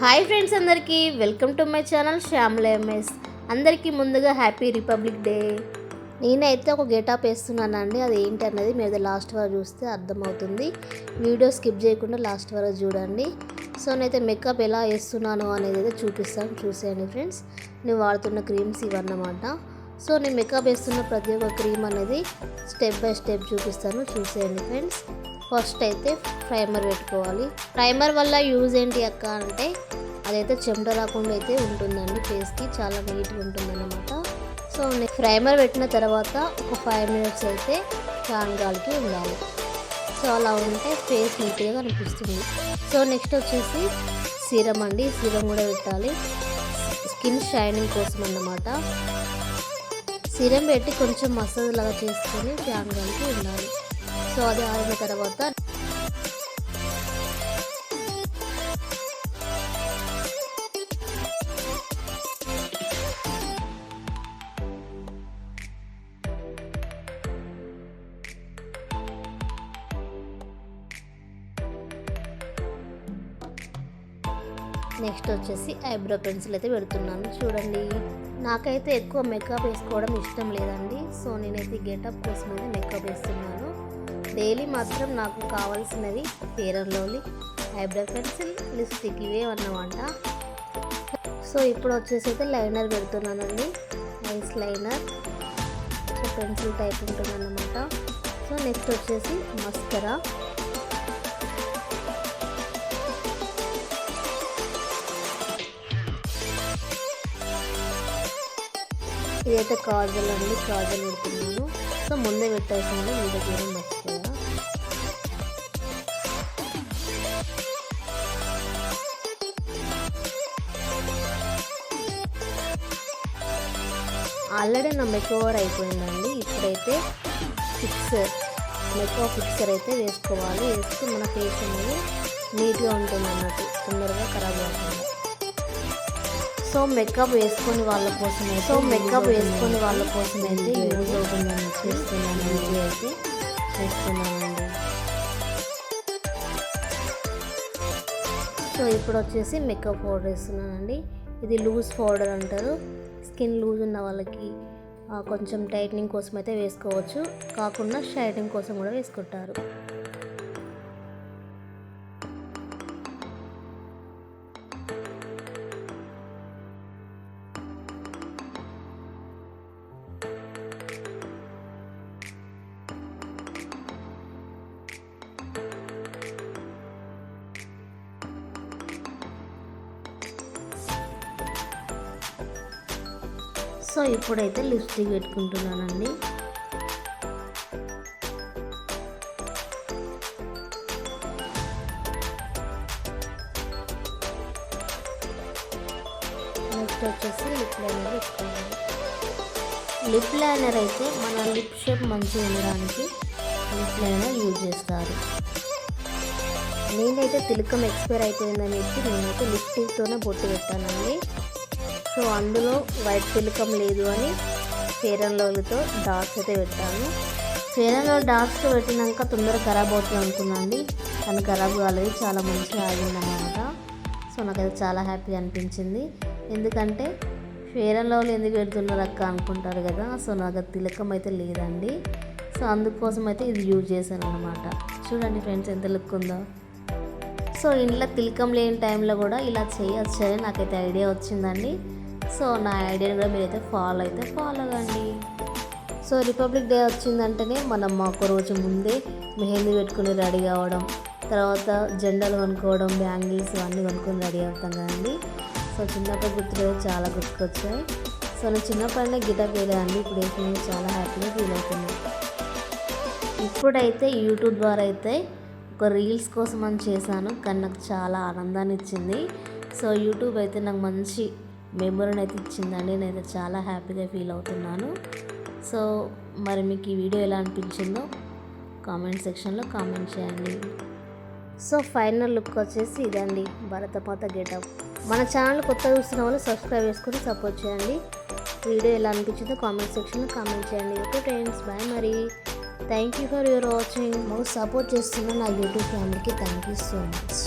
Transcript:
Hi friends, అందరికీ welcome to my channel Shyamala MS. అందరికీ ముందుగా హ్యాపీ రిపబ్లిక్ డే. నేనైతే ఒక గెటప్ వేస్తున్నానండి. అది ఏంటి అన్నది మీరు లాస్ట్ వరకు చూస్తే అర్థమవుతుంది. వీడియో స్కిప్ చేయకుండా లాస్ట్ వరకు చూడండి. సో నేనైతే మేకప్ ఎలా వేస్తున్నాను అనేది అయితే చూపిస్తాను, చూసేయండి ఫ్రెండ్స్. నేను వాడుతున్న క్రీమ్స్ ఇవన్నమాట. సో నేను మేకప్ వేస్తున్న ప్రతి ఒక్క క్రీమ్ అనేది స్టెప్ బై స్టెప్ చూపిస్తాను, చూసేయండి ఫ్రెండ్స్. ఫస్ట్ అయితే ప్రైమర్ పెట్టుకోవాలి. ప్రైమర్ వల్ల యూజ్ ఏంటి అక్క అంటే అదైతే చెమట రాకుండా అయితే ఉంటుందండి, ఫేస్కి చాలా నీట్గా ఉంటుందన్నమాట. సో ప్రైమర్ పెట్టిన తర్వాత ఒక 5 minutes అయితే ఫ్యాన్ గాలికి ఉండాలి. సో అలా ఉంటే ఫేస్ నీట్గా కనిపిస్తుంది. సో నెక్స్ట్ వచ్చేసి సీరం అండి. సీరం కూడా పెట్టాలి, స్కిన్ షైనింగ్ కోసం అన్నమాట. సీరం పెట్టి కొంచెం మసాజ్ లాగా చేసుకొని ఫ్యాన్ గాలికి ఉండాలి. సో అది ఆరిన తర్వాత నెక్స్ట్ వచ్చేసి ఐబ్రో పెన్సిల్ అయితే పెడుతున్నాను. చూడండి, నాకైతే ఎక్కువ మేకప్ వేసుకోవడం ఇష్టం లేదండి. సో నేనైతే గెటప్ కోసం అయితే మేకప్ వేస్తున్నాను. డైలీ మాత్రం నాకు కావాల్సినవి Fair and Lovely, eyebrow pencil, lipstick ఇవే అన్నమాట. సో ఇప్పుడు వచ్చేసి అయితే లైనర్ పెడుతున్నానండి, eyes liner. So pencil type ఉంటుందన్నమాట. సో నెక్స్ట్ వచ్చేసి మస్కరా. ఇదైతే కాజల్ అండి, కాజల్ పెడుతున్నాను. సో ముందే పెట్టేసాను, వీడియో తీయడం మర్చిపోయా. ఆల్రెడీ నా మేకవర్ అయిపోయిందండి. ఇప్పుడైతే మేకప్ ఫిక్సర్ అయితే వేసుకోవాలి. వేస్తే మన ఫేస్ అనేది నీట్గా ఉంటుంది అన్నట్టు, తొందరగా ఖరాబ్ అవుతుంది. సో మేకప్ వేసుకొని వాళ్ళ కోసం అయితే యూజ్ అవుతుందని చేస్తున్నాను, వీడియో అయితే చేస్తున్నానండి. సో ఇప్పుడు వచ్చేసి మేకప్ పౌడర్ వేస్తున్నానండి. ఇది లూజ్ పౌడర్ అంటారు. స్కిన్ లూజ్ ఉన్న వాళ్ళకి కొంచెం టైట్నింగ్ కోసం అయితే వేసుకోవచ్చు, కాకుండా షైనింగ్ కోసం కూడా వేసుకుంటారు. సో ఇప్పుడైతే లిప్స్టిక్ పెట్టుకుంటున్నానండి. నెక్స్ట్ వచ్చేసి లిప్ లైనర్ పెట్టుకోవాలి. లిప్ లైనర్ అయితే మన లిప్ షేప్ మంచిగా ఉండడానికి లిప్ లైనర్ యూజ్ చేస్తారు. నేనైతే తిలకం ఎక్స్పైర్ అయిపోయిందని చెప్పి నేనైతే లిప్స్టిక్తోనే బొట్టు పెట్టానండి. సో అందులో వైట్ తిలకం లేదు అని ఫెయిర్ అండ్ లవ్లీతో డాట్స్ అయితే పెట్టాను. ఫెయిర్ అండ్ లవ్లీ డాట్స్తో పెట్టినాక తొందరగా ఖరాబ్ అవుతుంది అనుకున్నాండి, కానీ ఖరాబ్ కాలేదు, చాలా మంచిగా ఆగిందన్నమాట. సో నాకైతే చాలా హ్యాపీ అనిపించింది. ఎందుకంటే ఫెయిర్ అండ్ లవ్లీ ఎందుకు పెడుతున్నారు అక్క అనుకుంటారు కదా. సో నాకు తిలకం అయితే లేదండి. సో అందుకోసం అయితే ఇది యూజ్ చేశాను అన్నమాట. చూడండి ఫ్రెండ్స్, ఎంత లుక్ ఉందో. సో ఇంట్లో తిలకం లేని టైంలో కూడా ఇలా చేయొచ్చు అని నాకైతే ఐడియా వచ్చిందండి. సో నా ఐడియాని కూడా మీరైతే ఫాలో అవ్వండి. సో రిపబ్లిక్ డే వచ్చిందంటేనే మనం ఒక రోజు ముందే మెహందీ పెట్టుకుని రెడీ అవ్వడం, తర్వాత జెండాలు కొనుక్కోవడం, బ్యాంగిల్స్ అన్నీ కొనుక్కొని రెడీ అవుతాం కదండి. సో చిన్నప్పుడు గుర్తులు చాలా గుర్తుకొచ్చాయి. సో నేను చిన్నప్పుడైనా గిటప్ వేయలేదండి, ఇప్పుడు వేసుకుని చాలా హ్యాపీగా ఫీల్ అవుతున్నాను. ఇప్పుడైతే యూట్యూబ్ ద్వారా అయితే ఒక రీల్స్ కోసం అని చేశాను, కానీ నాకు చాలా ఆనందాన్ని ఇచ్చింది. సో యూట్యూబ్ అయితే నాకు మంచి మెమొరీని అయితే ఇచ్చిందండి. నేనైతే చాలా హ్యాపీగా ఫీల్ అవుతున్నాను. సో మరి మీకు ఈ వీడియో ఎలా అనిపించిందో కామెంట్ సెక్షన్లో కామెంట్ చేయండి. సో ఫైనల్ లుక్ వచ్చేసి ఇదండి, భరతమాత గెటప్. మన ఛానల్ కొత్తగా చూస్తున్న వాళ్ళు సబ్స్క్రైబ్ చేసుకొని సపోర్ట్ చేయండి. వీడియో ఎలా అనిపించిందో కామెంట్ సెక్షన్లో కామెంట్ చేయండి. Okay friends, bye. మరి thank you for your watching. మాకు సపోర్ట్ చేస్తున్న నా యూట్యూబ్ ఫ్యామిలీకి థ్యాంక్ యూ సో మచ్.